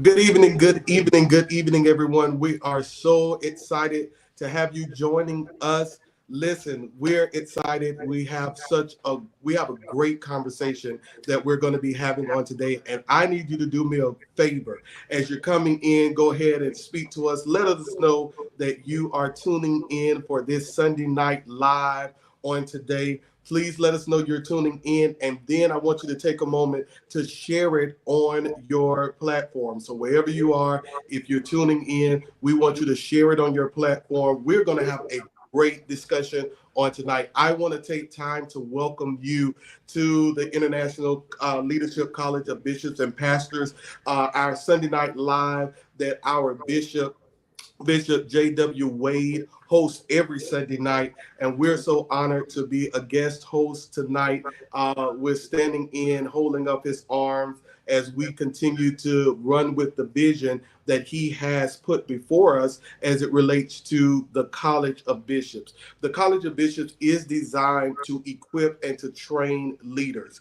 Good evening, everyone. We are so excited to have you joining us. Listen, we're excited. We have a great conversation that we're going to be having on today, and I need you to do me a favor. As you're coming in, go ahead and speak to us. Let us know that you are tuning in for this Sunday night live on today. Please let us know you're tuning in, and then I want you to take a moment to share it on your platform. So wherever you are, if you're tuning in, we want you to share it on your platform. We're going to have a great discussion on tonight. I want to take time to welcome you to the International Leadership College of Bishops and Pastors, our Sunday night live that our Bishop J.W. Wade hosts every Sunday night, and we're so honored to be a guest host tonight. We're standing in, holding up his arms as we continue to run with the vision that he has put before us as it relates to the College of Bishops. The College of Bishops is designed to equip and to train leaders.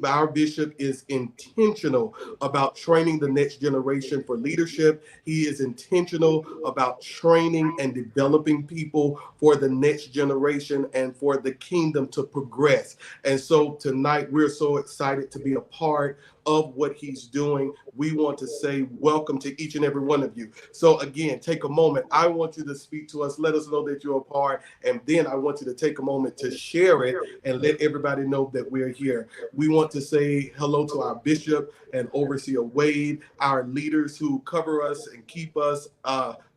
Our bishop is intentional about training the next generation for leadership. He is intentional about training and developing people for the next generation and for the kingdom to progress. And so tonight, we're so excited to be a part of what he's doing. We want to say welcome to each and every one of you. So again, take a moment. I want you to speak to us. Let us know that you're a part. And then I want you to take a moment to share it and let everybody know that we're here. We want to say hello to our bishop and overseer Wade, our leaders who cover us and keep us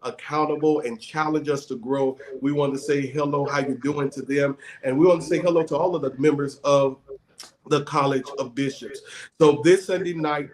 accountable and challenge us to grow. We want to say hello, how you doing to them. And we want to say hello to all of the members of the College of Bishops. So this Sunday night,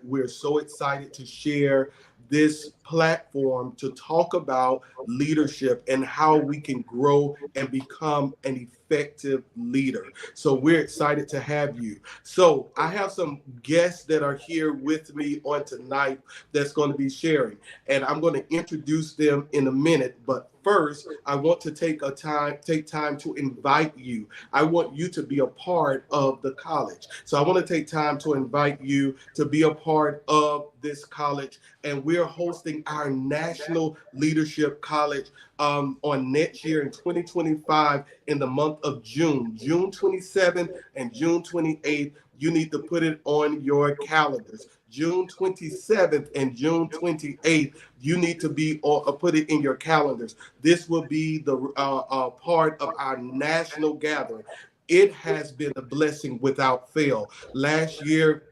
we're so excited to share this platform to talk about leadership and how we can grow and become an effective leader. So we're excited to have you. So I have some guests that are here with me on tonight that's going to be sharing, and I'm going to introduce them in a minute. But first, I want to take time to invite you. I want you to be a part of the college. So I want to take time to invite you to be a part of this college. And we're hosting our National Leadership College on next year in 2025 in the month of June 27th and June 28th. You need to put it on your calendars. June 27th and June 28th, you need to be or put it in your calendars. This will be the part of our national gathering. It has been a blessing without fail. Last year,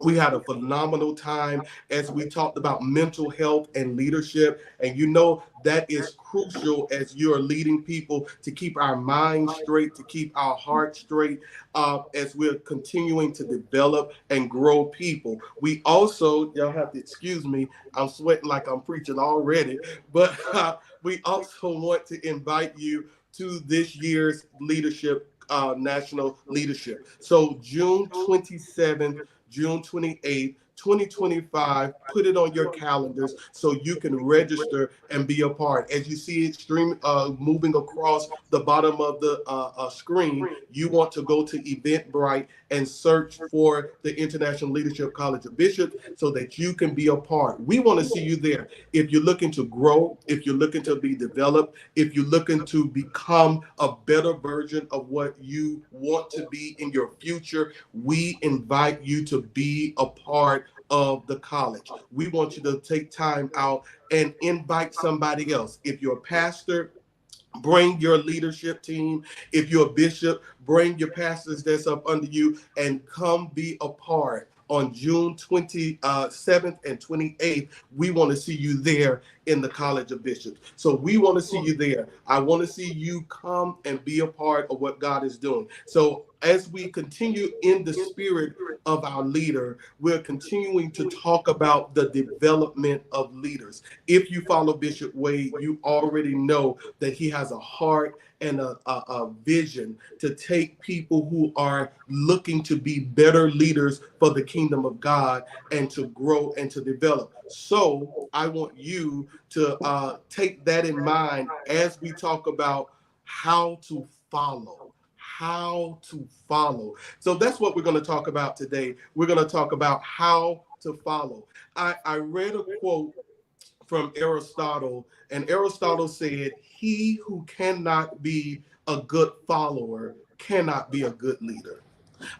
we had a phenomenal time as we talked about mental health and leadership. And you know, that is crucial as you're leading people to keep our minds straight, to keep our hearts straight as we're continuing to develop and grow people. We also, y'all have to excuse me, I'm sweating like I'm preaching already, but we also want to invite you to this year's national leadership. So June 27th, June 28th, 2025, put it on your calendars so you can register and be a part. As you see it moving across the bottom of the screen, you want to go to Eventbrite and search for the International Leadership College of Bishops so that you can be a part. We want to see you there. If you're looking to grow, if you're looking to be developed, if you're looking to become a better version of what you want to be in your future, we invite you to be a part of the college. We want you to take time out and invite somebody else. If you're a pastor, bring your leadership team. If you're a bishop, bring your pastors that's up under you and come be a part. On June 27th and 28th, we want to see you there in the College of Bishops. So we want to see you there. I want to see you come and be a part of what God is doing. So as we continue in the spirit of our leader, we're continuing to talk about the development of leaders. If you follow Bishop Wade, you already know that he has a heart and a vision to take people who are looking to be better leaders for the kingdom of God and to grow and to develop. So I want you to take that in mind as we talk about how to follow. how to follow. So that's what we're going to talk about today. We're going to talk about how to follow. I read a quote from Aristotle, and Aristotle said, "He who cannot be a good follower cannot be a good leader."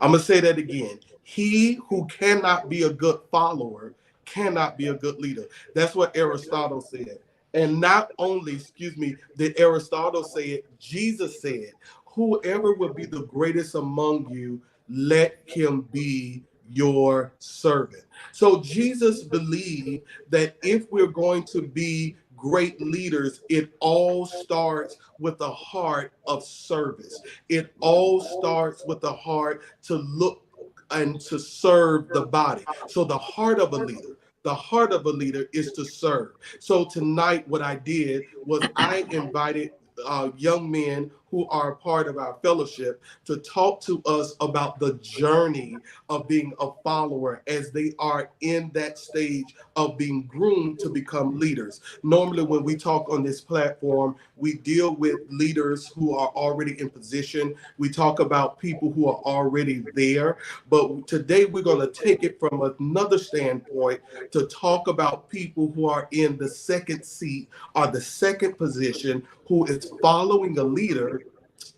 I'm going to say that again. He who cannot be a good follower cannot be a good leader. That's what Aristotle said. And not only, excuse me, did Aristotle say it, Jesus said, "Whoever will be the greatest among you, let him be your servant." So Jesus believed that if we're going to be great leaders, it all starts with a heart of service. It all starts with the heart to look and to serve the body. So the heart of a leader is to serve. So tonight, what I did was I invited young men who are a part of our fellowship to talk to us about the journey of being a follower as they are in that stage of being groomed to become leaders. Normally, when we talk on this platform, we deal with leaders who are already in position. We talk about people who are already there. But today, we're going to take it from another standpoint to talk about people who are in the second seat or the second position, who is following a leader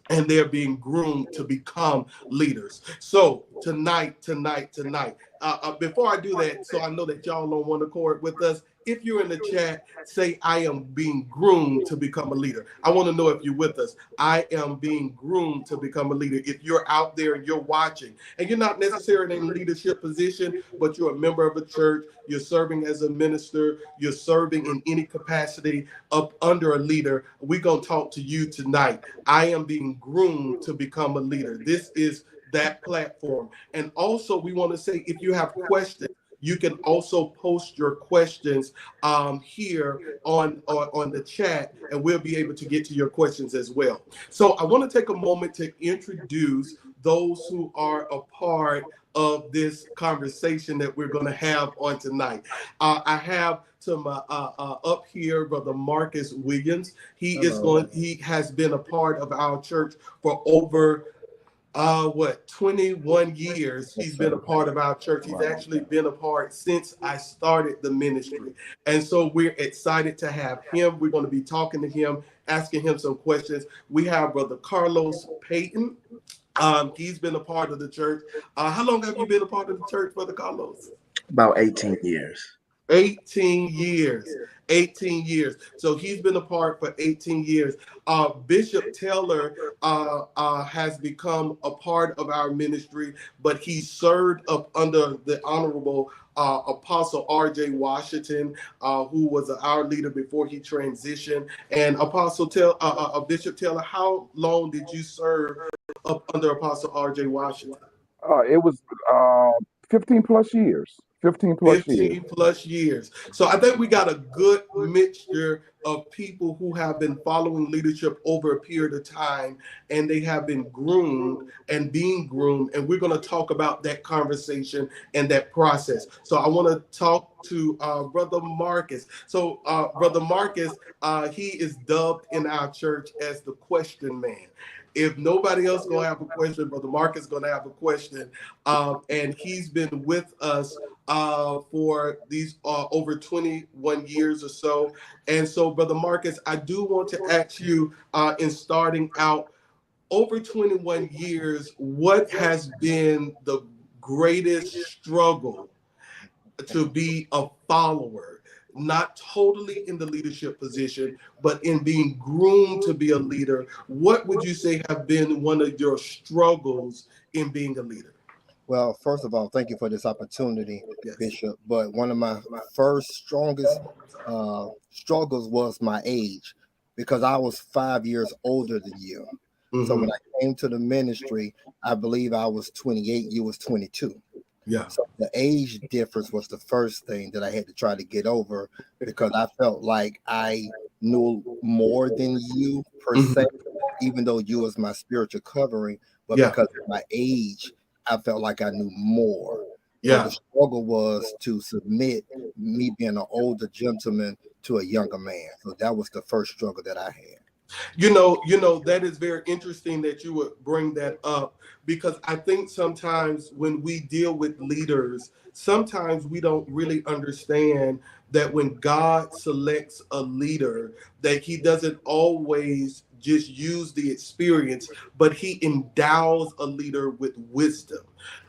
and they're being groomed to become leaders. So tonight, before I do that, so I know that y'all on one accord with us, if you're in the chat, say, "I am being groomed to become a leader." I want to know if you're with us. I am being groomed to become a leader. If you're out there and you're watching and you're not necessarily in a leadership position, but you're a member of a church, you're serving as a minister, you're serving in any capacity up under a leader, we're going to talk to you tonight. I am being groomed to become a leader. This is that platform. And also, we want to say, if you have questions, you can also post your questions here on the chat, and we'll be able to get to your questions as well. So I want to take a moment to introduce those who are a part of this conversation that we're going to have on tonight. I have to my up here, Brother Marcus Williams. He has been a part of our church for over 21 years. He's been a part of our church. He's actually been a part since I started the ministry. And so we're excited to have him. We're going to be talking to him, asking him some questions. We have Brother Carlos Payton. He's been a part of the church. How long have you been a part of the church, Brother Carlos? About 18 years. 18 years. 18 years. So he's been a part for 18 years. Bishop Taylor has become a part of our ministry, but he served up under the Honorable Apostle R.J. Washington, who was our leader before he transitioned. And Bishop Taylor, how long did you serve up under Apostle R.J. Washington? It was 15 plus years. 15 plus years. 15 plus years. So I think we got a good mixture of people who have been following leadership over a period of time, and they have been groomed and being groomed. And we're going to talk about that conversation and that process. So I want to talk to Brother Marcus. So Brother Marcus, he is dubbed in our church as the question man. If nobody else gonna have a question, Brother Marcus is gonna have a question, and he's been with us for these over 21 years or so. And so, Brother Marcus, I do want to ask you, in starting out, over 21 years, what has been the greatest struggle to be a follower, not totally in the leadership position, but in being groomed to be a leader? What would you say have been one of your struggles in being a leader? Well, first of all, thank you for this opportunity, Yes. Bishop. But one of my first strongest struggles was my age, because I was 5 years older than you. So when I came to the ministry, I believe I was 28, you was 22. Yeah. So the age difference was the first thing that I had to try to get over, because I felt like I knew more than you per se, even though you was my spiritual covering, but Yeah. because of my age, I felt like I knew more. Yeah. So the struggle was to submit me being an older gentleman to a younger man. So that was the first struggle that I had. That is very interesting that you would bring that up, because I think sometimes when we deal with leaders, sometimes we don't really understand that when God selects a leader, that he doesn't always just use the experience, but he endows a leader with wisdom.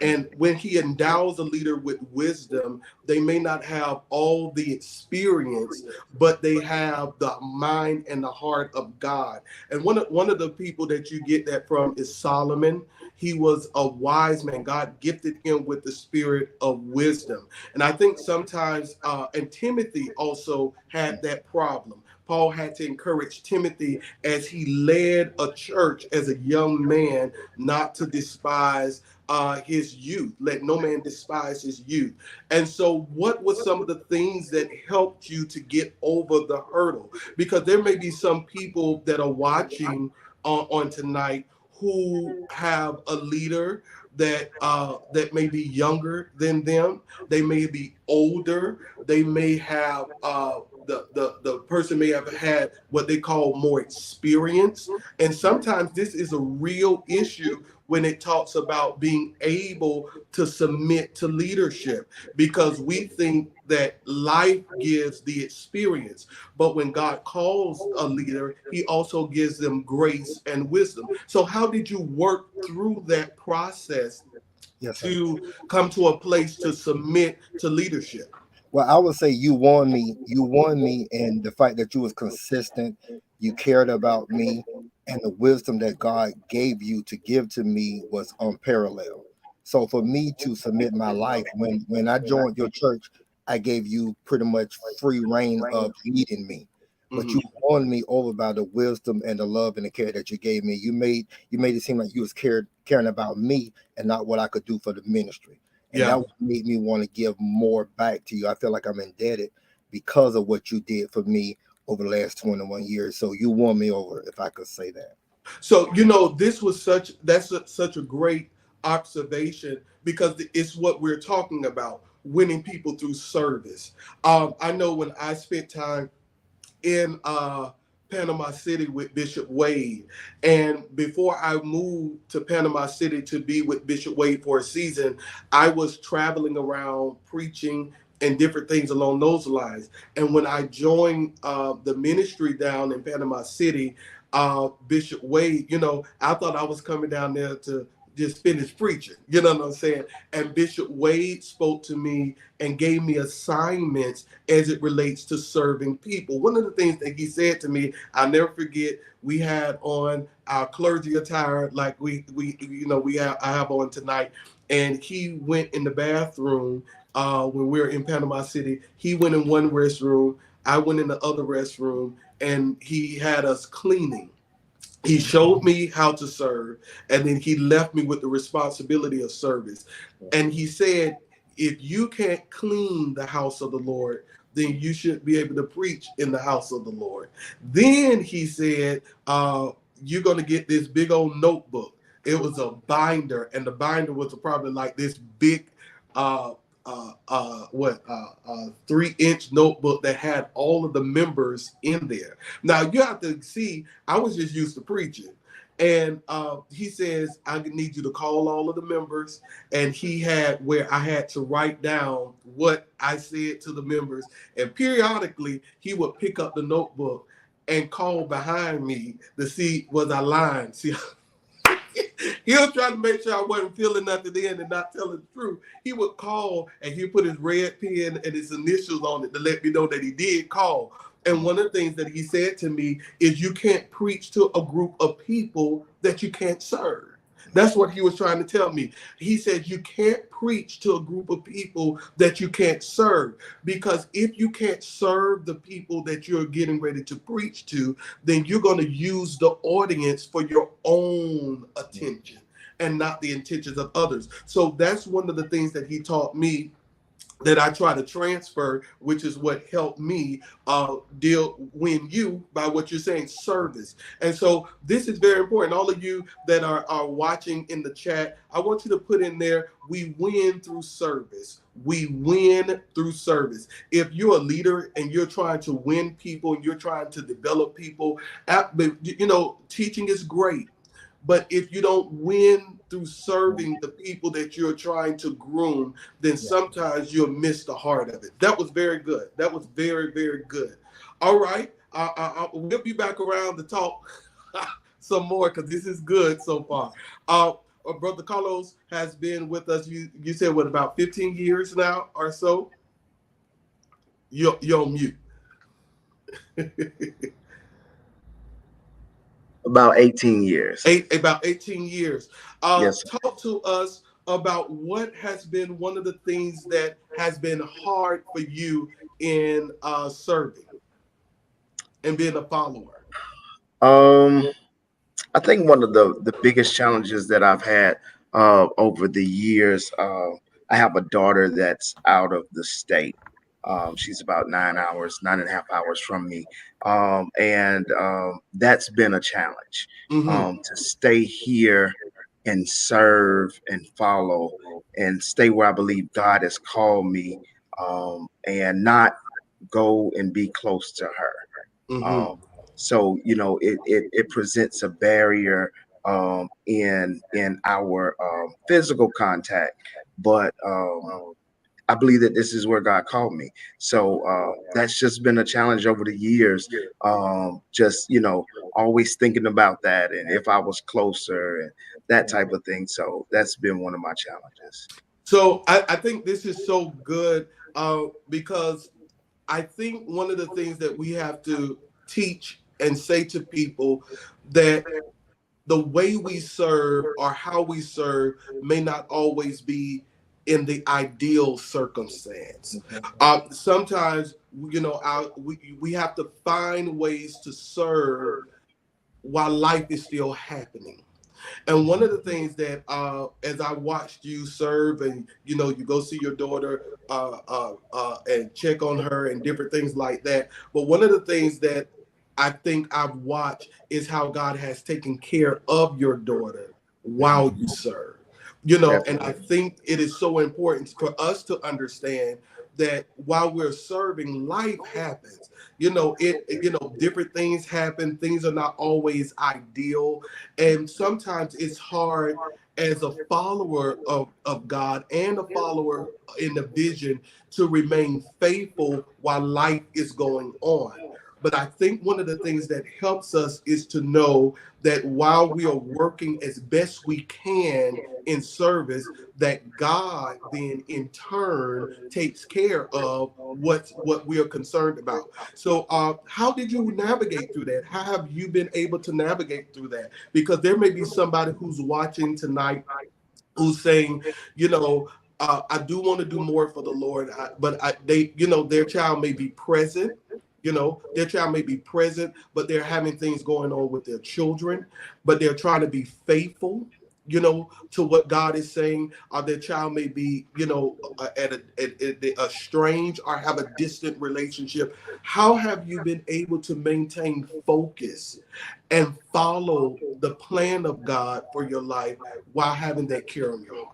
And when he endows a leader with wisdom, they may not have all the experience, but they have the mind and the heart of God. And one of the people that you get that from is Solomon. He was a wise man. God gifted him with the spirit of wisdom. And I think sometimes, and Timothy also had that problem. Paul had to encourage Timothy as he led a church as a young man not to despise his youth. Let no man despise his youth. And so, what were some of the things that helped you to get over the hurdle? Because there may be some people that are watching on tonight who have a leader that may be younger than them. They may be older. They may have the person may have had what they call more experience. And sometimes this is a real issue when it talks about being able to submit to leadership, because we think that life gives the experience. But when God calls a leader, he also gives them grace and wisdom. So how did you work through that process Yes, sir. to come to a place to submit to leadership? Well, I would say you won me. You won me in the fact that you was consistent. You cared about me, and the wisdom that God gave you to give to me was unparalleled. So for me to submit my life, when I joined your church, I gave you pretty much free reign of leading me. But Mhm. you won me over by the wisdom and the love and the care that you gave me. You made it seem like you was caring about me and not what I could do for the ministry. And Yeah. that made me want to give more back to you. I feel like I'm indebted because of what you did for me over the last 21 years. So you won me over, if I could say that. So this was such a great observation, because it's what we're talking about, winning people through service. I know when I spent time in Panama City with Bishop Wade, and before I moved to Panama City to be with Bishop Wade for a season, I was traveling around preaching and different things along those lines. And when I joined the ministry down in Panama City, Bishop Wade, I thought I was coming down there to just finish preaching, you know what I'm saying? And Bishop Wade spoke to me and gave me assignments as it relates to serving people. One of the things that he said to me, I'll never forget, we had on our clergy attire like I have on tonight, and he went in the bathroom when we were in Panama City. He went in one restroom, I went in the other restroom, and he had us cleaning. He showed me how to serve, and then he left me with the responsibility of service. And he said, if you can't clean the house of the Lord, then you should be able to preach in the house of the Lord. Then he said, you're going to get this big old notebook. It was a binder, and the binder was probably like this big uh, 3-inch notebook that had all of the members in there. Now you have to see, I was just used to preaching. And he says, I need you to call all of the members. And he had where I had to write down what I said to the members. And periodically, he would pick up the notebook and call behind me to see was I lying. See, he was trying to make sure I wasn't feeling nothing in and not telling the truth. He would call and he'd put his red pen and his initials on it to let me know that he did call. And one of the things that he said to me is, you can't preach to a group of people that you can't serve. That's what he was trying to tell me. He said, you can't preach to a group of people that you can't serve, because if you can't serve the people that you're getting ready to preach to, then you're going to use the audience for your own attention and not the intentions of others. So that's one of the things that he taught me, that I try to transfer, which is what helped me win you by what you're saying, service. And so this is very important. All of you that are watching in the chat, I want you to put in there, we win through service. we win through service. If you're a leader and you're trying to win people and you're trying to develop people, teaching is great. But if you don't win through serving the people that you're trying to groom, then sometimes you'll miss the heart of it. That was very good. That was very, very good. All right. We'll be back around to talk some more because this is good so far. Brother Carlos has been with us. You said what, about 15 years now or so? You're on mute. About 18 years. About 18 years. Yes. Talk to us about what has been one of the things that has been hard for you in serving and being a follower. I think one of the biggest challenges that I've had over the years, I have a daughter that's out of the state. She's about 9 hours, 9.5 hours from me. And that's been a challenge to stay here and serve and follow and stay where I believe God has called me, and not go and be close to her. So it presents a barrier in our physical contact, but I believe that this is where God called me. So that's just been a challenge over the years. Just always thinking about that, and if I was closer and that type of thing. So that's been one of my challenges. So I think this is so good because I think one of the things that we have to teach and say to people that the way we serve or how we serve may not always be in the ideal circumstance. Sometimes, we have to find ways to serve while life is still happening. And one of the things that, as I watched you serve, and you go see your daughter and check on her and different things like that. But one of the things that I think I've watched is how God has taken care of your daughter while you serve. And I think it is so important for us to understand that while we're serving, life happens. Different things happen. Things are not always ideal. And sometimes it's hard as a follower of God and a follower in the vision to remain faithful while life is going on. But I think one of the things that helps us is to know that while we are working as best we can in service, that God then in turn takes care of what we are concerned about. So how did you navigate through that? How have you been able to navigate through that? Because there may be somebody who's watching tonight who's saying, I do want to do more for the Lord, but their child may be present. Their child may be present, but they're having things going on with their children, but they're trying to be faithful, to what God is saying. Or their child may be, at a strange or have a distant relationship. How have you been able to maintain focus and follow the plan of God for your life while having that care on your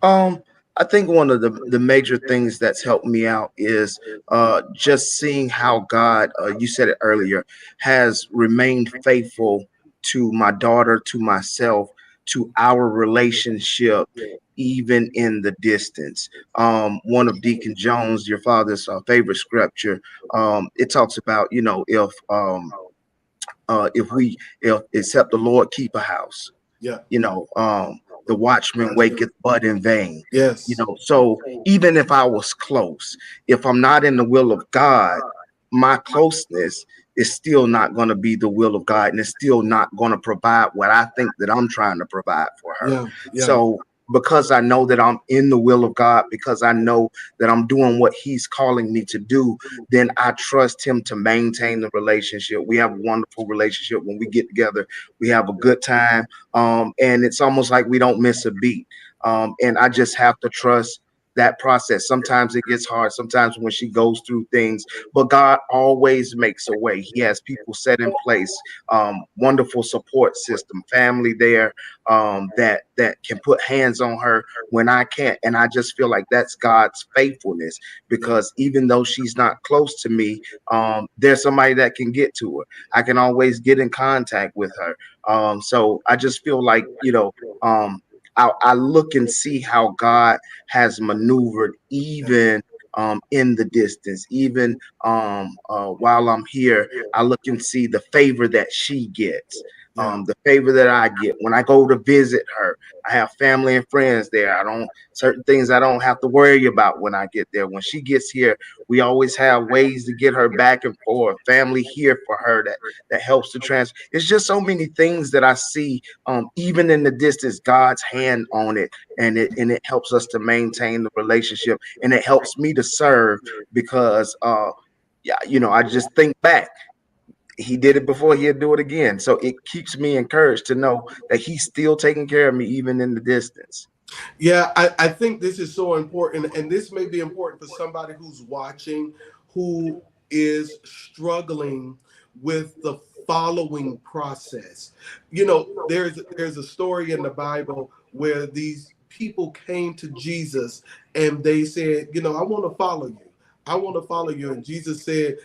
heart? I think one of the major things that's helped me out is just seeing how God, you said it earlier, has remained faithful to my daughter, to myself, to our relationship, even in the distance. One of Deacon Jones, your father's favorite scripture, it talks about, if except the Lord keep a house, Yeah. the watchman waketh but in vain. Yes. So even if I was close, if I'm not in the will of God, my closeness is still not going to be the will of God, and it's still not going to provide what I think that I'm trying to provide for her. Yeah. So because I know that I'm in the will of God, because I know that I'm doing what he's calling me to do, then I trust him to maintain the relationship. We have a wonderful relationship. When we get together, we have a good time. And it's almost like we don't miss a beat. And I just have to trust that process. Sometimes it gets hard. Sometimes when she goes through things, but God always makes a way. He has people set in place, wonderful support system, family there, that can put hands on her when I can't. And I just feel like that's God's faithfulness, Yeah. because even though she's not close to me, there's somebody that can get to her. I can always get in contact with her. So I just feel like, I look and see how God has maneuvered even in the distance, even while I'm here. I look and see the favor that she gets, Yeah. the favor that I get when I go to visit her. I have family and friends there. I don't certain things I don't have to worry about when I get there. When she gets here, we always have ways to get her back and forth. Family here for her that helps to trans. It's just so many things that I see, even in the distance, God's hand on it, and it helps us to maintain the relationship, and it helps me to serve because yeah, I just think back. He did it before, he'll do it again. So it keeps me encouraged to know that he's still taking care of me even in the distance. Yeah, I think this is so important, and this may be important for somebody who's watching, who is struggling with the following process. There's a story in the Bible where these people came to Jesus and they said, I want to follow you. I want to follow you. And Jesus said,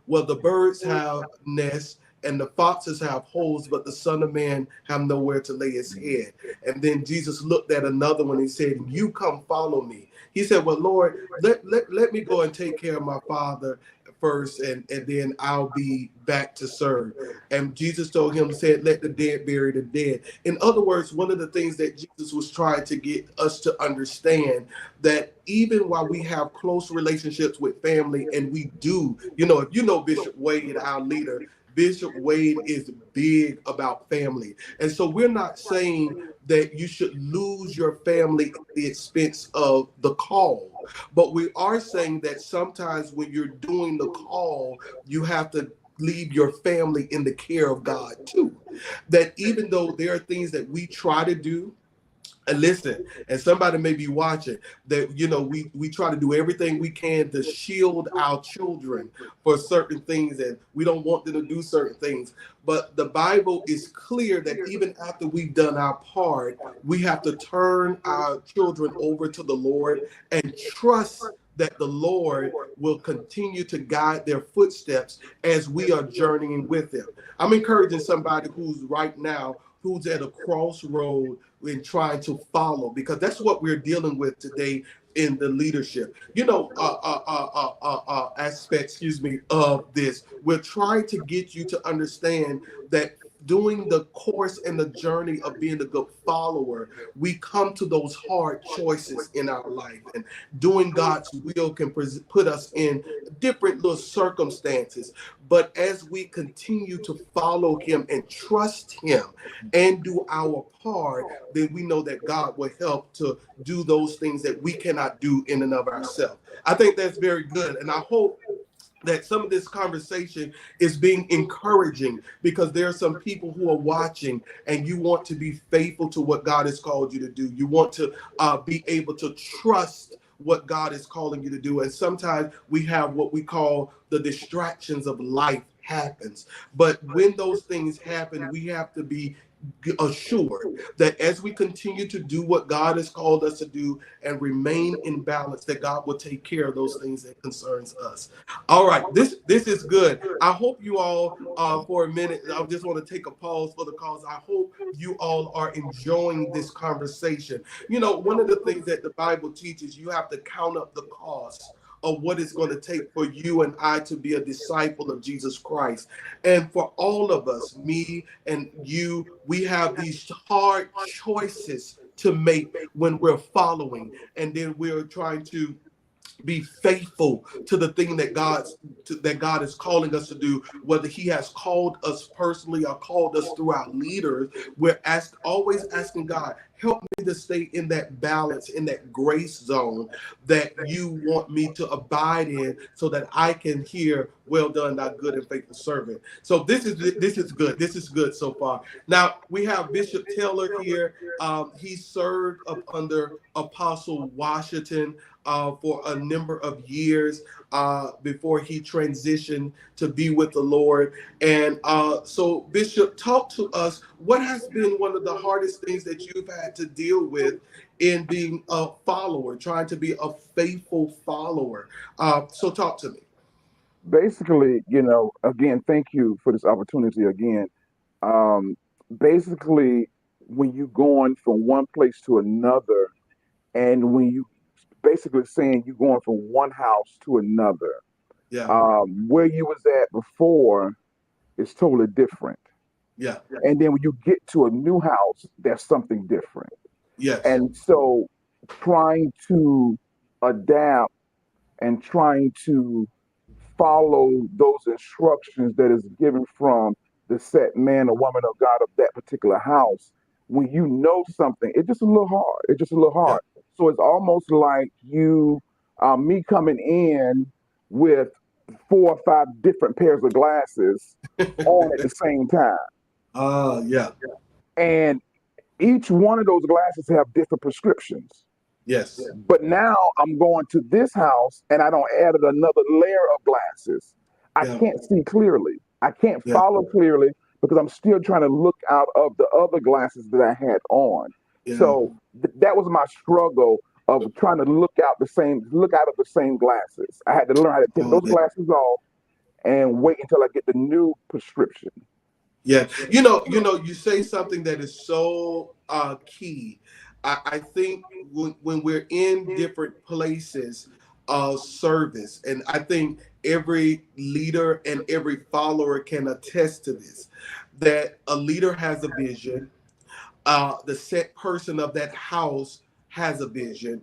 well, the birds have nests and the foxes have holes, but the Son of Man have nowhere to lay his head. And then Jesus looked at another one and said, you come follow me. He said, well, Lord, let me go and take care of my father first, and then I'll be back to serve. And Jesus told him, said, let the dead bury the dead. In other words, one of the things that Jesus was trying to get us to understand, that even while we have close relationships with family, and we do, if Bishop Wade, our leader, Bishop Wade is big about family. And so we're not saying that you should lose your family at the expense of the call. But we are saying that sometimes when you're doing the call, you have to leave your family in the care of God too. That even though there are things that we try to do, and listen, and somebody may be watching, that we try to do everything we can to shield our children for certain things, and we don't want them to do certain things. But the Bible is clear that even after we've done our part, we have to turn our children over to the Lord and trust that the Lord will continue to guide their footsteps as we are journeying with them. I'm encouraging somebody who's right now, who's at a crossroad in trying to follow, because that's what we're dealing with today in the leadership, aspect, of this. We're trying to get you to understand that during the course and the journey of being a good follower, we come to those hard choices in our life, and doing God's will can put us in different little circumstances. But as we continue to follow him and trust him and do our part, then we know that God will help to do those things that we cannot do in and of ourselves. I think that's very good. And I hope that some of this conversation is being encouraging, because there are some people who are watching, and you want to be faithful to what God has called you to do. You want to be able to trust what God is calling you to do. And sometimes we have what we call the distractions of life happens. But when those things happen, we have to be assured that as we continue to do what God has called us to do and remain in balance, that God will take care of those things that concerns us. All right, this is good. I hope you all, for a minute, I just want to take a pause for the cause. I hope you all are enjoying this conversation. One of the things that the Bible teaches, you have to count up the cost of what it's going to take for you and I to be a disciple of Jesus Christ. And for all of us, me and you, we have these hard choices to make when we're following, and then we're trying to be faithful to the thing that God is calling us to do, whether he has called us personally or called us through our leaders. We're always asking God, help me to stay in that balance, in that grace zone that you want me to abide in, so that I can hear well done, thy good and faithful servant. So this is good. This is good so far. Now we have Bishop Taylor here. He served up under Apostle Washington for a number of years before he transitioned to be with the Lord. And so, Bishop, talk to us. What has been one of the hardest things that you've had to deal with in being a follower, trying to be a faithful follower? So talk to me. Basically, again, thank you for this opportunity again. Um, Basically, when you going from one place to another, and when you basically saying you going from one house to another, Yeah, where you was at before is totally different. yeah, And then when you get to a new house, there's something different. yes. And so trying to adapt and trying to follow those instructions that is given from the set man or woman of God of that particular house, when you know something, it's just a little hard. It's just a little Yeah. hard. So it's almost like me coming in with 4 or 5 different pairs of glasses on at the same time. Yeah, And each one of those glasses have different prescriptions. yes, But now I'm going to this house and I don't added another layer of glasses. I yeah, can't see clearly. I can't yeah, follow clearly because I'm still trying to look out of the other glasses that I had on. yeah. So that was my struggle of trying to look out of the same glasses. I had to learn how to take Oh, those glasses off and wait until I get the new prescription. yeah, you say something that is so key. I think when we're in different places of service, and I think every leader and every follower can attest to this, that a leader has a vision, the set person of that house has a vision,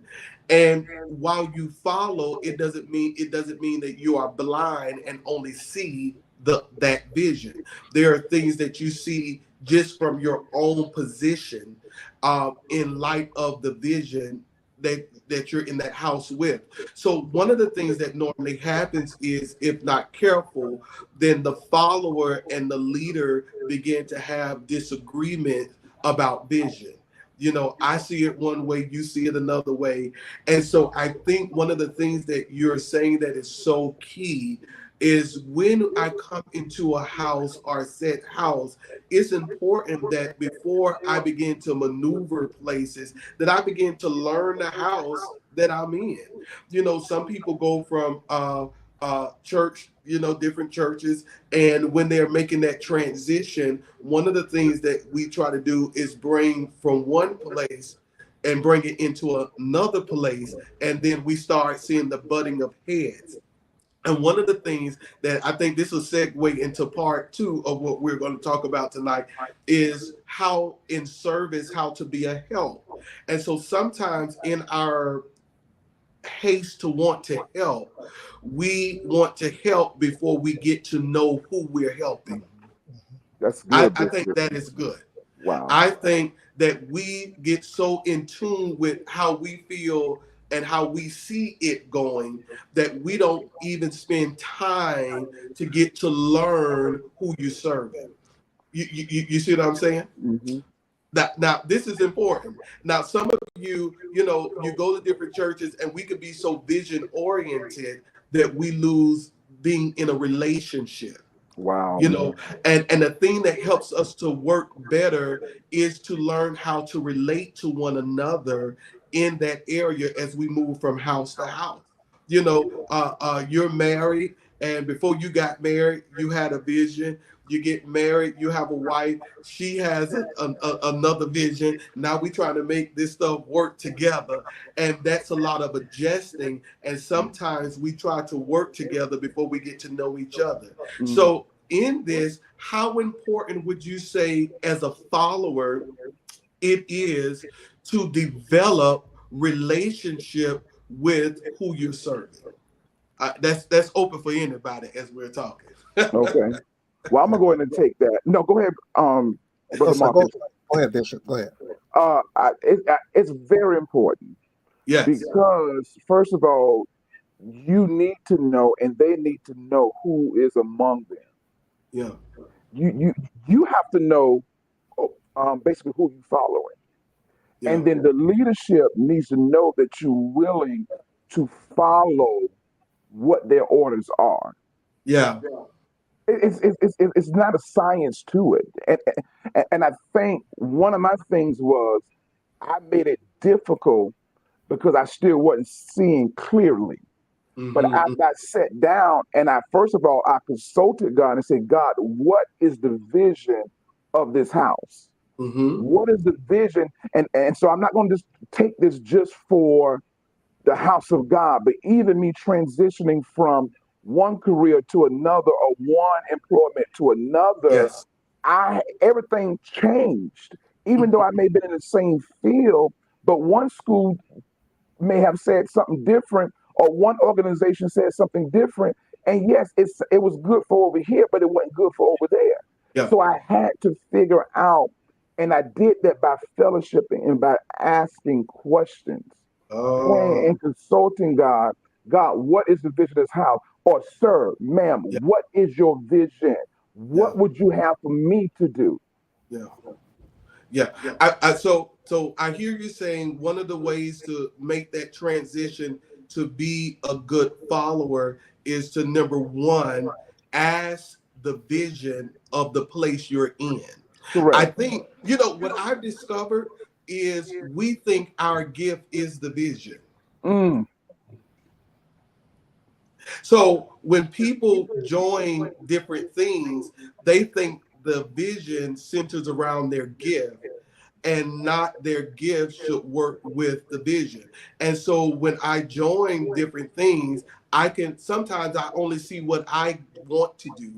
and while you follow, it doesn't mean that you are blind and only see that vision. There are things that you see just from your own position, in light of the vision that you're in that house with. So one of the things that normally happens is, if not careful, then the follower and the leader begin to have disagreement about vision. I see it one way, you see it another way. And so I think one of the things that you're saying that is so key is, when I come into a house or a set house, it's important that before I begin to maneuver places, that I begin to learn the house that I'm in. Some people go from church, different churches, and when they're making that transition, one of the things that we try to do is bring from one place and bring it into another place, and then we start seeing the butting of heads. And one of the things that I think this will segue into part two of what we're going to talk about tonight is how in service, how to be a help. And so sometimes in our haste to want to help, we want to help before we get to know who we're helping. That's I, good, I think Bishop. that is good. Wow. I think that we get so in tune with how we feel and how we see it going, that we don't even spend time to get to learn who you're serving. You see what I'm saying? Hmm. Now, this is important. Now, some of you, you go to different churches, and we could be so vision oriented that we lose being in a relationship. Wow. And the thing that helps us to work better is to learn how to relate to one another in that area as we move from house to house. You're married, and before you got married, you had a vision. You get married, you have a wife, she has another vision. Now we trying to make this stuff work together, and that's a lot of adjusting, and sometimes we try to work together before we get to know each other. Mm. So in this, how important would you say as a follower it is to develop relationship with who you're serving? That's open for anybody as we're talking. Okay. Well, I'm gonna go ahead and take that. No, go ahead, Oh, brother so go, Marcus. go ahead, Bishop. Go ahead. It's very important Yes. because, first of all, you need to know, and they need to know who is among them. Yeah. You have to know basically who you're following, Yeah. and then the leadership needs to know that you're willing to follow what their orders are. Yeah. It's not a science to it, and I think one of my things was I made it difficult because I still wasn't seeing clearly. But Mm-hmm. after I sat down and I first of all I consulted God and said, God, what is the vision of this house? Mm-hmm. What is the vision? And so I'm not going to just take this just for the house of God, but even me transitioning from one career to another or one employment to another, Yes. I everything changed. Even though I may have been in the same field, but one school may have said something different, or one organization said something different. And yes, it was good for over here, but it wasn't good for over there. Yeah. So I had to figure out, and I did that by fellowshipping and by asking questions, praying Oh. and consulting God. God, what is the vision of this house? Or, sir, ma'am, Yeah. what is your vision? Yeah. What would you have for me to do? Yeah. Yeah. So I hear you saying one of the ways to make that transition to be a good follower is to number one, ask the vision of the place you're in. I Correct. think, what I've discovered is we think our gift is the vision. Mm, So when people join different things, they think the vision centers around their gift and not their gifts should work with the vision. And so when I join different things, I can sometimes I only see what I want to do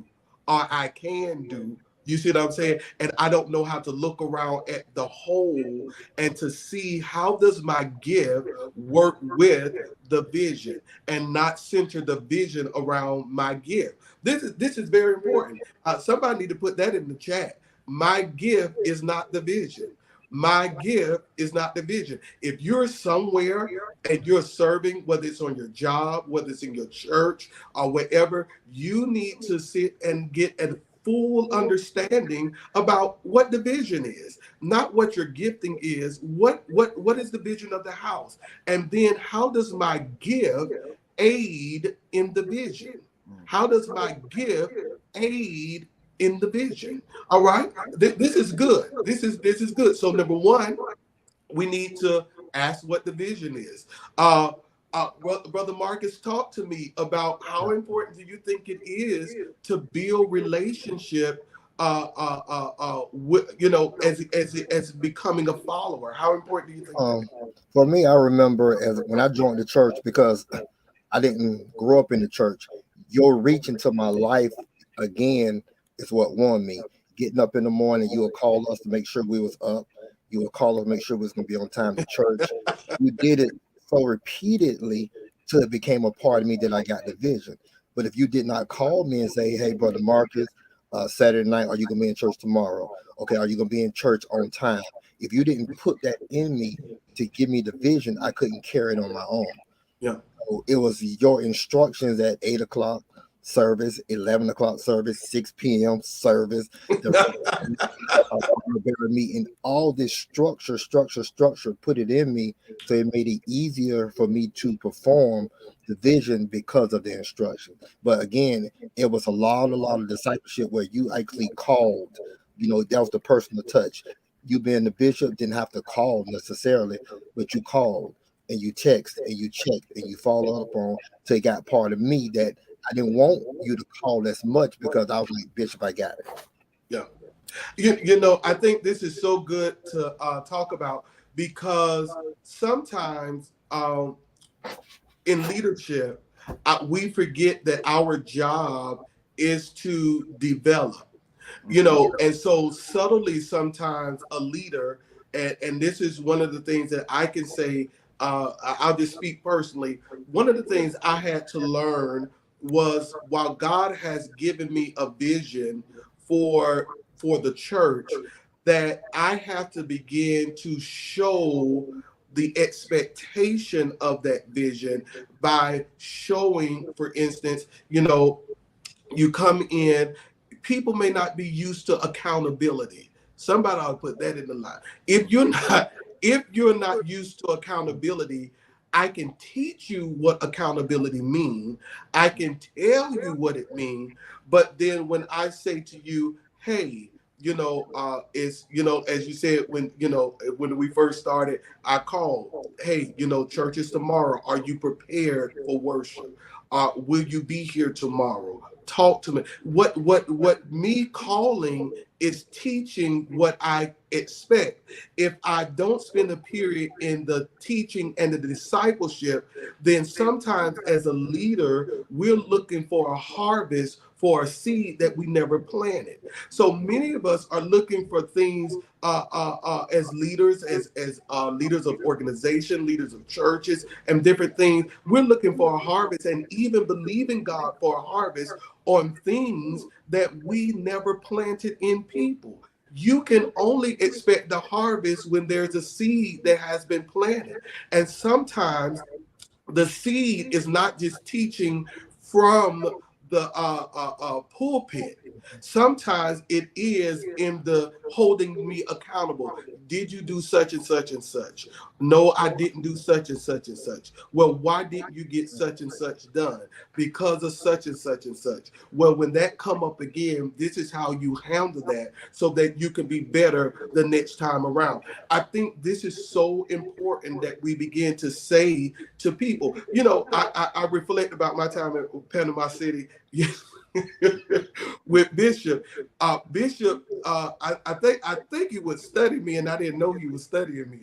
or I can do. You see what I'm saying? And I don't know how to look around at the whole and to see how does my gift work with the vision and not center the vision around my gift. This is very important. Somebody need to put that in the chat. My gift is not the vision. My gift is not the vision. If you're somewhere and you're serving, whether it's on your job, whether it's in your church or wherever, you need to sit and get a full understanding about what the vision is, not what your gifting is. What is the vision of the house? And then how does my gift aid in the vision? How does my gift aid in the vision? All right. This is good. This is good. So number one, we need to ask what the vision is. Brother Marcus, talk to me about how important do you think it is to build relationship, as becoming a follower? How important do you think that Um, is? for me, I remember as when I joined the church because I didn't grow up in the church. Your reach into my life again is what won me. Getting up in the morning, you would call us to make sure we was up. You would call us to make sure we was gonna be on time to church. You did it so repeatedly till it became a part of me that I got the vision. But if you did not call me and say, "Hey, brother Marcus, Saturday night, are you gonna be in church tomorrow? Okay, are you gonna be in church on time?" If you didn't put that in me to give me the vision, I couldn't carry it on my own. Yeah. So it was your instructions at 8 o'clock service, 11 o'clock service, 6 p.m. service, the better meeting, all this structure, put it in me. So it made it easier for me to perform the vision because of the instruction. But again, it was a lot of discipleship where you actually called, that was the personal touch. You being the bishop didn't have to call necessarily, but you called and you text and you checked and you follow up on. So it got part of me that I didn't want you to call as much because I was like, Bishop, I got it. Yeah. I think this is so good to talk about because sometimes in leadership, we forget that our job is to develop, and so subtly sometimes a leader, and this is one of the things that I can say, I'll just speak personally. One of the things I had to learn was while God has given me a vision for the church, that I have to begin to show the expectation of that vision by showing, for instance, you come in, people may not be used to accountability. Somebody ought to put that in the line. If you're not used to accountability, I can teach you what accountability means. I can tell you what it means. But then when I say to you, hey, it's, as you said, when we first started, I called, hey, church is tomorrow. Are you prepared for worship? Will you be here tomorrow? Talk to me. What me calling is teaching what I expect. If I don't spend a period in the teaching and the discipleship, then sometimes as a leader, we're looking for a harvest for a seed that we never planted. So many of us are looking for things as leaders, as leaders of organization, leaders of churches, and different things. We're looking for a harvest and even believing God for a harvest on things that we never planted in people. You can only expect the harvest when there's a seed that has been planted. And sometimes the seed is not just teaching from the pulpit. Sometimes it is in the holding me accountable. Did you do such and such and such? No, I didn't do such and such and such. Well, why didn't you get such and such done? Because of such and such and such. Well, when that come up again, this is how you handle that so that you can be better the next time around. I think this is so important that we begin to say to people. I reflect about my time at Panama City with Bishop. I think he would study me, and I didn't know he was studying me.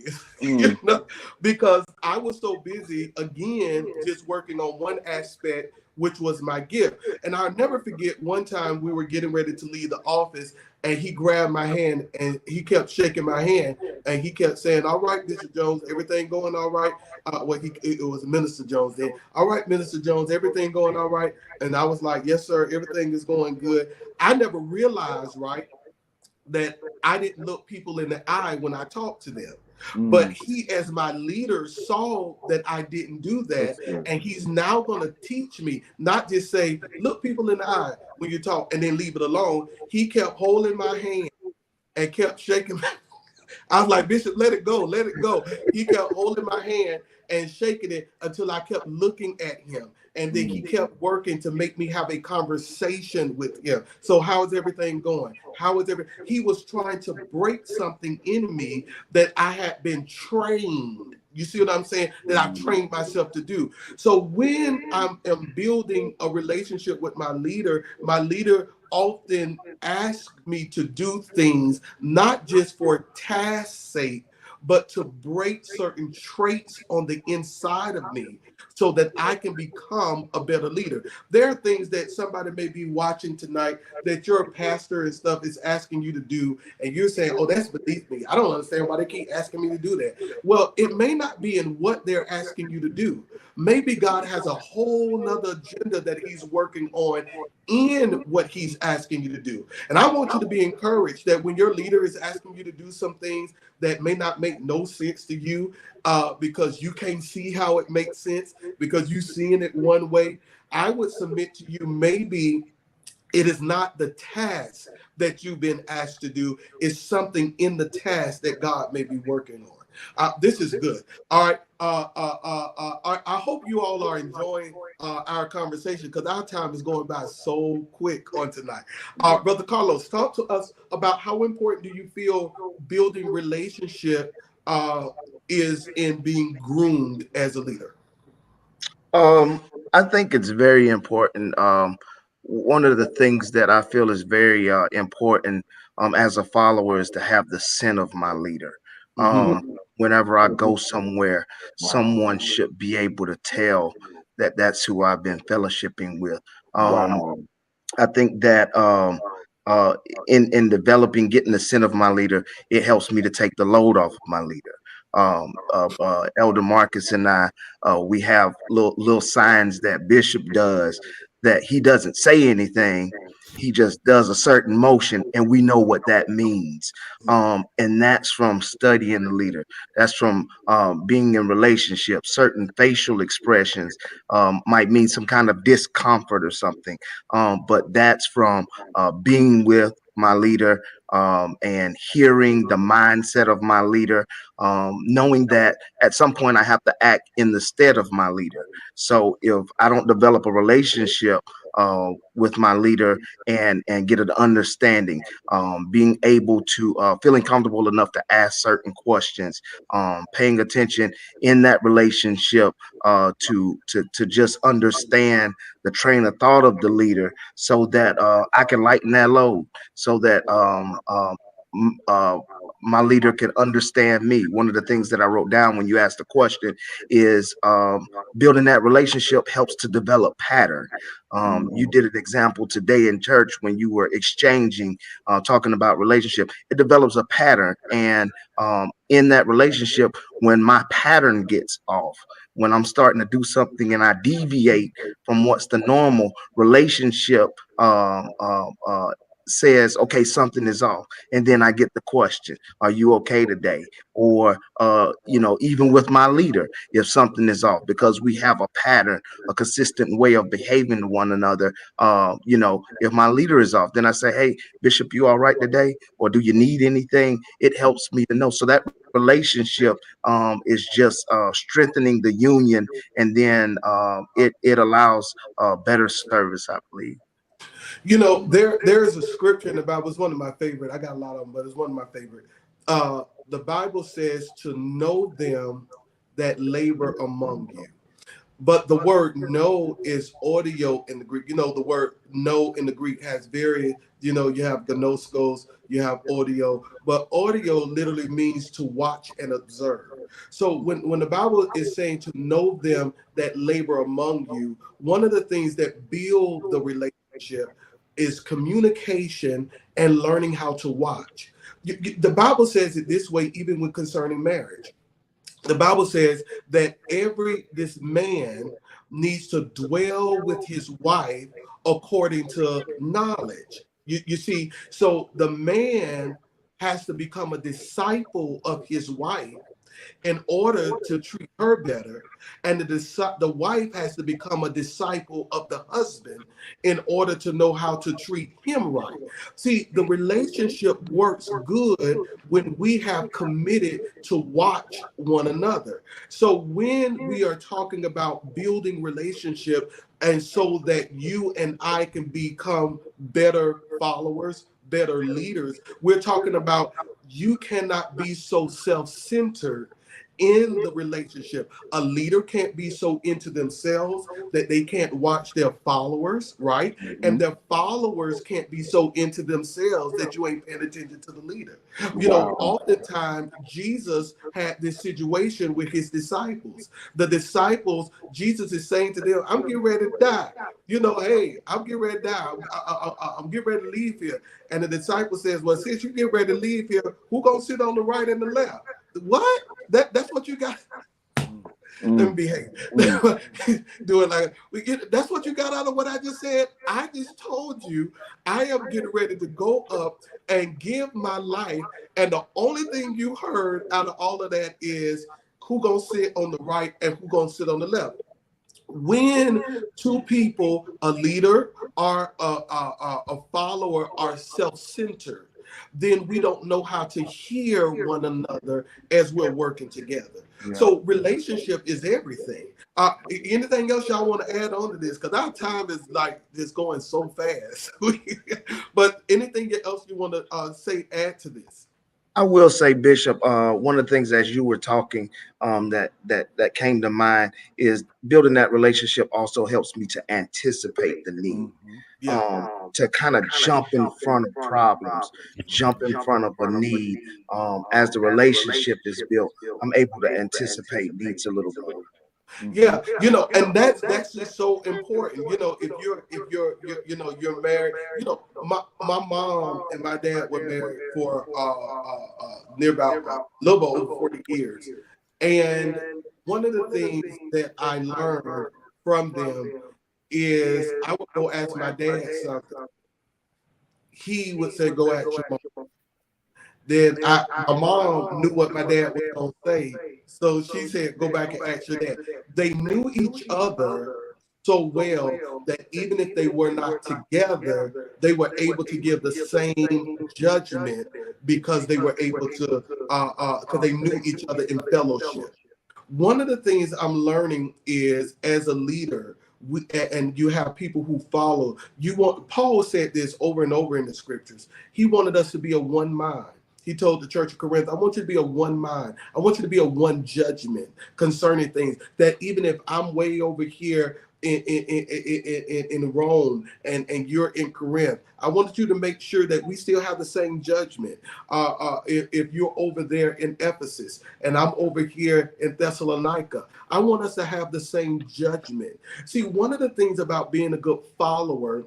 Because I was so busy again, just working on one aspect, which was my gift. And I'll never forget one time we were getting ready to leave the office, and he grabbed my hand and he kept shaking my hand, and he kept saying, "All right, Bishop Jones, everything going all right?" It was Minister Jones then. "All right, Minister Jones, everything going all right?" And I was like, "Yes, sir, everything is going good." I never realized, right, that I didn't look people in the eye when I talked to them. But he, as my leader, saw that I didn't do that. And he's now going to teach me, not just say, look people in the eye when you talk and then leave it alone. He kept holding my hand and kept shaking. I was like, "Bishop, let it go, let it go." He kept holding my hand and shaking it until I kept looking at him. And then he kept working to make me have a conversation with him. "So how is everything going? How is everything?" He was trying to break something in me that I had been trained. You see what I'm saying? That I've trained myself to do. So when I am building a relationship with my leader often asks me to do things not just for task's sake, but to break certain traits on the inside of me so that I can become a better leader. There are things that somebody may be watching tonight that your pastor and stuff is asking you to do, and you're saying, "Oh, that's beneath me. I don't understand why they keep asking me to do that." Well, it may not be in what they're asking you to do. Maybe God has a whole nother agenda that he's working on in what he's asking you to do. And I want you to be encouraged that when your leader is asking you to do some things that may not make no sense to you, because you can't see how it makes sense, because you're seeing it one way, I would submit to you, maybe it is not the task that you've been asked to do. It's something in the task that God may be working on. This is good. All right. I hope you all are enjoying our conversation, because our time is going by so quick on tonight. Brother Carlos, talk to us about how important do you feel building relationship is in being groomed as a leader? I think it's very important. One of the things that I feel is very important as a follower is to have the scent of my leader. Whenever I go somewhere, someone should be able to tell that that's who I've been fellowshipping with. I think that uh, in developing, getting the scent of my leader, it helps me to take the load off of my leader. Elder Marcus and I, we have little signs that Bishop does that he doesn't say anything, he just does a certain motion and we know what that means. And that's from studying the leader. That's from being in relationships. Certain facial expressions might mean some kind of discomfort or something. But that's from being with my leader, and hearing the mindset of my leader, knowing that at some point I have to act in the stead of my leader. So if I don't develop a relationship with my leader and get an understanding, being able to feeling comfortable enough to ask certain questions, paying attention in that relationship to just understand the train of thought of the leader, so that I can lighten that load, so that m- uh, my leader can understand me. One of the things that I wrote down when you asked the question is, building that relationship helps to develop pattern. You did an example today in church when you were exchanging, talking about relationship. It develops a pattern, and in that relationship, when my pattern gets off, when I'm starting to do something and I deviate from what's the normal relationship, says, okay, something is off. And then I get the question, are you okay today? Or, even with my leader, if something is off, because we have a pattern, a consistent way of behaving to one another. If my leader is off, then I say, hey, Bishop, you all right today? Or do you need anything? It helps me to know. So that relationship is just strengthening the union, and then it allows better service, I believe. There is a scripture in the Bible. It's one of my favorite. I got a lot of them, but it's one of my favorite. The Bible says to know them that labor among you. But the word know is audio in the Greek. The word know in the Greek has very, you have gnoskos, you have audio, but audio literally means to watch and observe. So when the Bible is saying to know them that labor among you, one of the things that build the relationship is communication and learning how to watch. The Bible says it this way, even when concerning marriage. The Bible says that this man needs to dwell with his wife according to knowledge. You see, so the man has to become a disciple of his wife in order to treat her better. And the wife has to become a disciple of the husband in order to know how to treat him right. See, the relationship works good when we have committed to watch one another. So when we are talking about building relationship, and so that you and I can become better followers, better leaders, we're talking about you cannot be so self-centered in the relationship. A leader can't be so into themselves that they can't watch their followers, right? And their followers can't be so into themselves that you ain't paying attention to the leader. Wow. Oftentimes Jesus had this situation with his disciples. The disciples, Jesus is saying to them, I'm getting ready to die. Hey, I'm getting ready to die. I'm getting ready to leave here. And the disciple says, well, since you get ready to leave here, who gonna sit on the right and the left? What? That's what you got. Let me Mm, behave. mm, Do it like that's what you got out of what I just said. I just told you I am getting ready to go up and give my life, and the only thing you heard out of all of that is who gonna sit on the right and who gonna sit on the left. When two people, a leader or a follower, are self-centered, then we don't know how to hear one another as we're working together. yeah. So relationship is everything. Anything else y'all want to add on to this? Because our time is like just going so fast. But anything else you want to add to this? I will say, Bishop, one of the things as you were talking, that came to mind is building that relationship also helps me to anticipate the need, Mhm. Yeah. to kind of jump in front of problems, jump in front of a need. As the relationship is built, I'm able to anticipate needs a little better. Yeah, and that's just so important. If you're married. My mom and my dad were married for near about a little bit over 40 years, and one of the things that I learned from them is I would go ask my dad something, he would say, go ask your mom. Then my mom knew what my dad was going to say. So she said, go back and ask your dad. They knew each other so well that even if they were not together, they were able to give the same judgment because they were able to, because they knew each other in fellowship. One of the things I'm learning is as a leader, and you have people who follow. Paul said this over and over in the scriptures. He wanted us to be a one mind. He told the church of Corinth, I want you to be a one mind. I want you to be a one judgment concerning things. That even if I'm way over here in Rome and you're in Corinth, I want you to make sure that we still have the same judgment. If you're over there in Ephesus and I'm over here in Thessalonica, I want us to have the same judgment. See, one of the things about being a good follower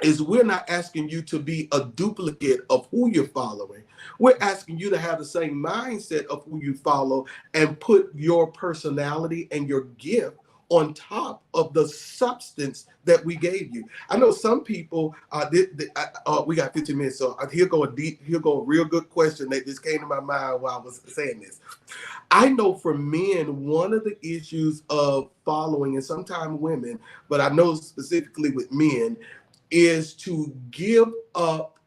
is we're not asking you to be a duplicate of who you're following. We're asking you to have the same mindset of who you follow and put your personality and your gift on top of the substance that we gave you. I know some people, we got 15 minutes, so here'll go a real good question that just came to my mind while I was saying this. I know for men, one of the issues of following, and sometimes women, but I know specifically with men, is to give up